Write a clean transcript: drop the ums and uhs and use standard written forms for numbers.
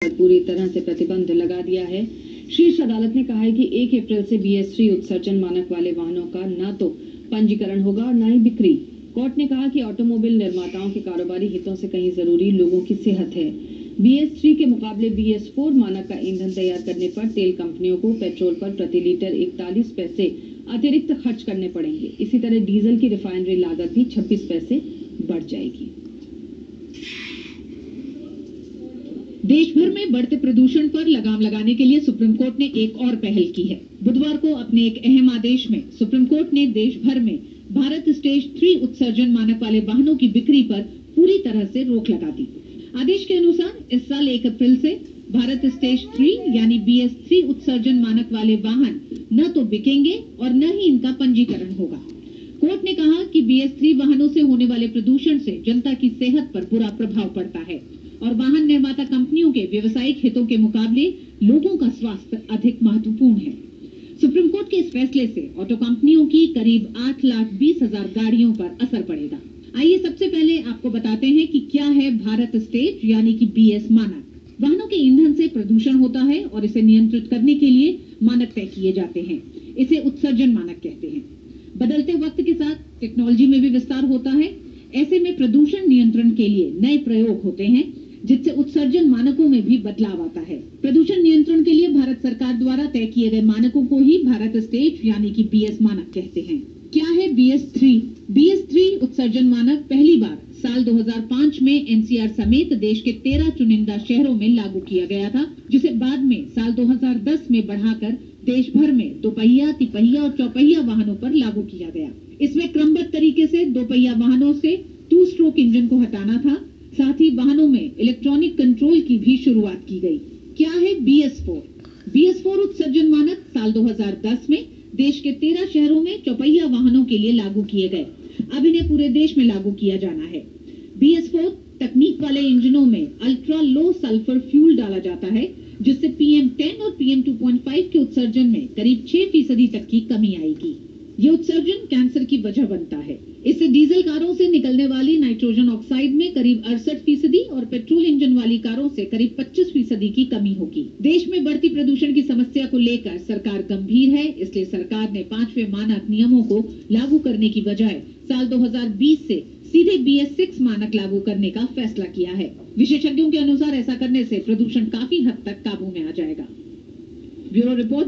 पर पूरी तरह से प्रतिबंध लगा दिया है। शीर्ष अदालत ने कहा है कि 1 अप्रैल से BS3 उत्सर्जन मानक वाले वाहनों का न तो पंजीकरण होगा और न ही बिक्री। कोर्ट ने कहा कि ऑटोमोबाइल निर्माताओं के कारोबारी हितों से कहीं जरूरी लोगों की सेहत है। BS3 के मुकाबले BS4 मानक का ईंधन तैयार करने पर तेल कंपनियों को पेट्रोल पर प्रति लीटर 41 पैसे अतिरिक्त खर्च करने पड़ेंगे। इसी तरह डीजल की रिफाइनरी लागत भी 26 पैसे बढ़ जाएगी। देश भर में बढ़ते प्रदूषण पर लगाम लगाने के लिए सुप्रीम कोर्ट ने एक और पहल की है। बुधवार को अपने एक अहम आदेश में सुप्रीम कोर्ट ने देश भर में भारत स्टेज 3 उत्सर्जन मानक वाले वाहनों की बिक्री पर पूरी तरह से रोक लगा दी। आदेश के अनुसार इस साल 1 अप्रैल से भारत स्टेज 3 यानी BS3 उत्सर्जन मानक वाले वाहन न तो बिकेंगे और न ही इनका पंजीकरण होगा। कोर्ट ने कहा कि BS3 वाहनों से होने वाले प्रदूषण से जनता की सेहत पर बुरा प्रभाव पड़ता है और वाहन निर्माता कंपनियों के व्यवसायिक हितों के मुकाबले लोगों का स्वास्थ्य अधिक महत्वपूर्ण है। सुप्रीम कोर्ट के इस फैसले से ऑटो कंपनियों की करीब 8,20,000 गाड़ियों पर असर पड़ेगा। आइए सबसे पहले आपको बताते हैं कि क्या है भारत स्टेज यानी कि BS मानक। वाहनों के ईंधन से प्रदूषण होता है और इसे नियंत्रित करने के लिए मानक तय किए जाते हैं। इसे उत्सर्जन मानक कहते हैं। बदलते वक्त के साथ टेक्नोलॉजी में भी विस्तार होता है। ऐसे में प्रदूषण नियंत्रण के लिए नए प्रयोग होते हैं जिससे उत्सर्जन मानकों में भी बदलाव आता है। प्रदूषण नियंत्रण के लिए भारत सरकार द्वारा तय किए गए मानकों को ही भारत स्टेज यानी कि BS मानक कहते हैं। क्या है BS3? BS3 उत्सर्जन मानक पहली बार साल 2005 में NCR समेत देश के 13 चुनिंदा शहरों में लागू किया गया था, जिसे बाद में साल 2010 में बढ़ाकर देश भर में दोपहिया, तिपहिया और चौपहिया वाहनों पर लागू किया गया। इसमें क्रमबद्ध तरीके से दोपहिया वाहनों से 2 स्ट्रोक इंजन को हटाना था। साथ ही वाहनों में इलेक्ट्रॉनिक कंट्रोल की भी शुरुआत की गई। क्या है BS4? BS4 उत्सर्जन मानक साल 2010 में देश के 13 शहरों में चौपहिया वाहनों के लिए लागू किए गए। अब इन्हें पूरे देश में लागू किया जाना है। BS4 तकनीक वाले इंजनों में अल्ट्रा लो सल्फर फ्यूल डाला जाता है, जिससे PM10 और PM2.5 के उत्सर्जन में करीब 6% तक की कमी आएगी। ये उत्सर्जन कैंसर की वजह बनता है। इससे डीजल कारों से निकलने वाली नाइट्रोजन ऑक्साइड में करीब 68% और पेट्रोल इंजन वाली कारों से करीब 25% की कमी होगी। देश में बढ़ती प्रदूषण की समस्या को लेकर सरकार गंभीर है, इसलिए सरकार ने 5वें मानक नियमों को लागू करने की बजाय साल 2020 से सीधे BS6 मानक लागू करने का फैसला किया है। विशेषज्ञों के अनुसार ऐसा करने से प्रदूषण काफी हद तक काबू में आ जाएगा। Bureau report.